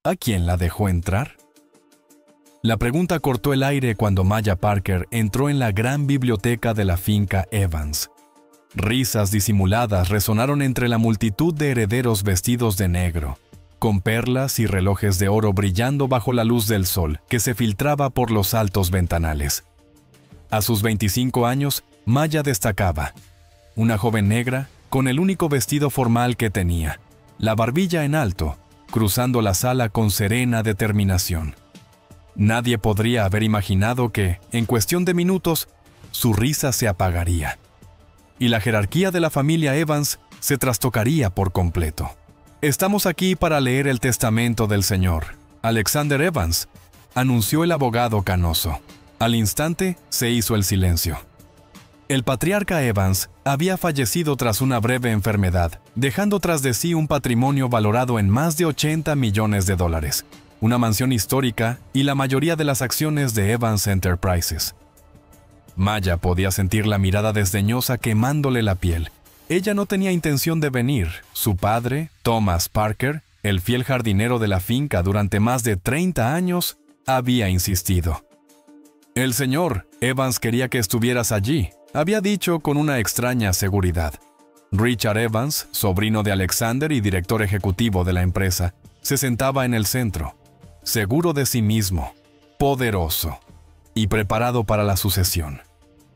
¿A quién la dejó entrar? La pregunta cortó el aire cuando Maya Parker entró en la gran biblioteca de la finca Evans. Risas disimuladas resonaron entre la multitud de herederos vestidos de negro, con perlas y relojes de oro brillando bajo la luz del sol que se filtraba por los altos ventanales. A sus 25 años, Maya destacaba. Una joven negra, con el único vestido formal que tenía, la barbilla en alto, cruzando la sala con serena determinación. Nadie podría haber imaginado que, en cuestión de minutos, su risa se apagaría. Y la jerarquía de la familia Evans se trastocaría por completo. «Estamos aquí para leer el testamento del señor Alexander Evans», anunció el abogado canoso. Al instante se hizo el silencio. El patriarca Evans había fallecido tras una breve enfermedad, dejando tras de sí un patrimonio valorado en más de $80 millones, una mansión histórica y la mayoría de las acciones de Evans Enterprises. Maya podía sentir la mirada desdeñosa quemándole la piel. Ella no tenía intención de venir. Su padre, Thomas Parker, el fiel jardinero de la finca durante más de 30 años, había insistido. «El señor Evans quería que estuvieras allí», había dicho con una extraña seguridad. Richard Evans, sobrino de Alexander y director ejecutivo de la empresa, se sentaba en el centro, seguro de sí mismo, poderoso y preparado para la sucesión.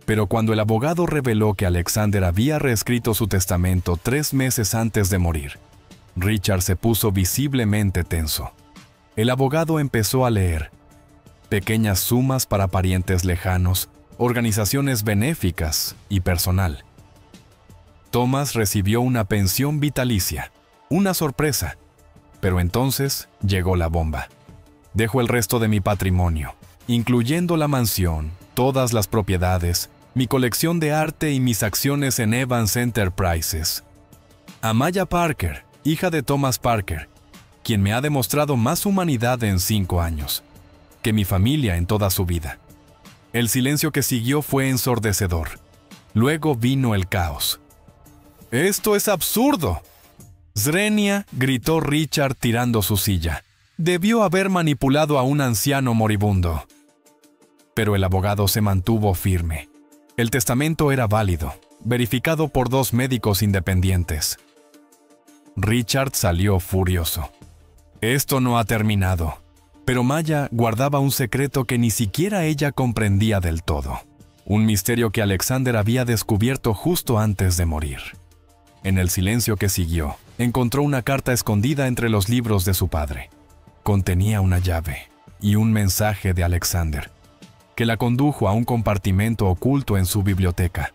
Pero cuando el abogado reveló que Alexander había reescrito su testamento 3 meses antes de morir, Richard se puso visiblemente tenso. El abogado empezó a leer. Pequeñas sumas para parientes lejanos, organizaciones benéficas y personal. Thomas recibió una pensión vitalicia, una sorpresa, pero entonces llegó la bomba. «Dejo el resto de mi patrimonio, incluyendo la mansión, todas las propiedades, mi colección de arte y mis acciones en Evans Enterprises. A Maya Parker, hija de Thomas Parker, quien me ha demostrado más humanidad en 5 años que mi familia en toda su vida». El silencio que siguió fue ensordecedor. Luego vino el caos. «¡Esto es absurdo!», Zrenia, gritó Richard tirando su silla. «Debió haber manipulado a un anciano moribundo». Pero el abogado se mantuvo firme. El testamento era válido, verificado por 2 médicos independientes. Richard salió furioso. «Esto no ha terminado». Pero Maya guardaba un secreto que ni siquiera ella comprendía del todo. Un misterio que Alexander había descubierto justo antes de morir. En el silencio que siguió, encontró una carta escondida entre los libros de su padre. Contenía una llave y un mensaje de Alexander, que la condujo a un compartimento oculto en su biblioteca.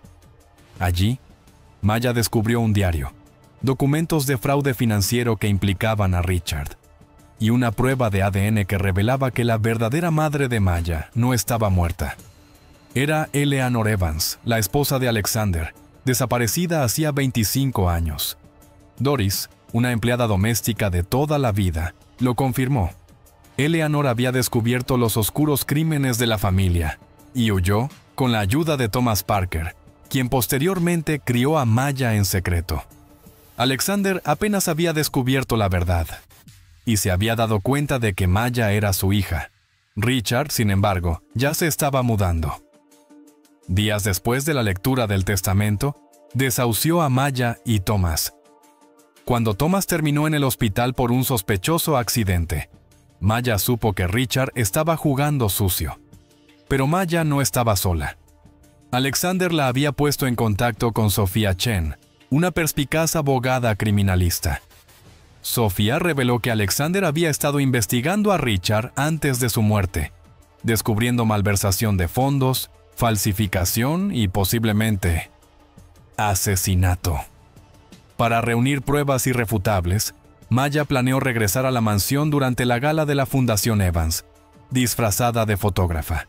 Allí, Maya descubrió un diario, documentos de fraude financiero que implicaban a Richard, y una prueba de ADN que revelaba que la verdadera madre de Maya no estaba muerta. Era Eleanor Evans, la esposa de Alexander, desaparecida hacía 25 años. Doris, una empleada doméstica de toda la vida, lo confirmó. Eleanor había descubierto los oscuros crímenes de la familia y huyó con la ayuda de Thomas Parker, quien posteriormente crió a Maya en secreto. Alexander apenas había descubierto la verdad y se había dado cuenta de que Maya era su hija. Richard, sin embargo, ya se estaba mudando. Días después de la lectura del testamento, desahució a Maya y Thomas. Cuando Thomas terminó en el hospital por un sospechoso accidente, Maya supo que Richard estaba jugando sucio. Pero Maya no estaba sola. Alexander la había puesto en contacto con Sophia Chen, una perspicaz abogada criminalista. Sophia reveló que Alexander había estado investigando a Richard antes de su muerte, descubriendo malversación de fondos, falsificación y posiblemente asesinato. Para reunir pruebas irrefutables, Maya planeó regresar a la mansión durante la gala de la Fundación Evans, disfrazada de fotógrafa.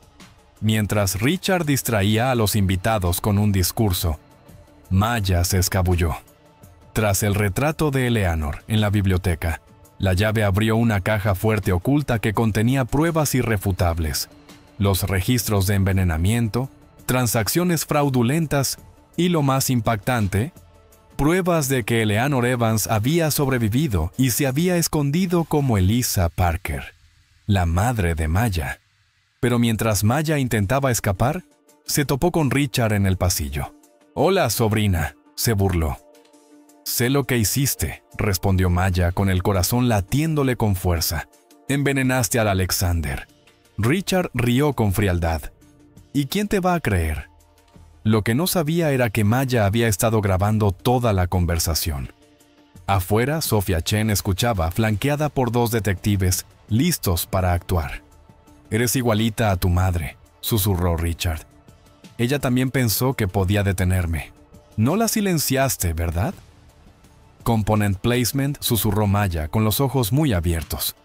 Mientras Richard distraía a los invitados con un discurso, Maya se escabulló. Tras el retrato de Eleanor en la biblioteca, la llave abrió una caja fuerte oculta que contenía pruebas irrefutables, los registros de envenenamiento, transacciones fraudulentas y, lo más impactante, pruebas de que Eleanor Evans había sobrevivido y se había escondido como Eliza Parker, la madre de Maya. Pero mientras Maya intentaba escapar, se topó con Richard en el pasillo. «Hola, sobrina», se burló. «Sé lo que hiciste», respondió Maya con el corazón latiéndole con fuerza. «Envenenaste al Alexander». Richard rió con frialdad. «¿Y quién te va a creer?». Lo que no sabía era que Maya había estado grabando toda la conversación. Afuera, Sophia Chen escuchaba, flanqueada por 2 detectives, listos para actuar. «Eres igualita a tu madre», susurró Richard. Ella también pensó que podía detenerme. «No la silenciaste, ¿verdad?». «Component placement», susurró Maya, con los ojos muy abiertos.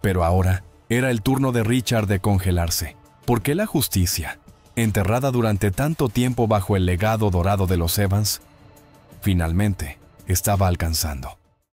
Pero ahora era el turno de Richard de congelarse. ¿Por qué la justicia, enterrada durante tanto tiempo bajo el legado dorado de los Evans, finalmente estaba alcanzando?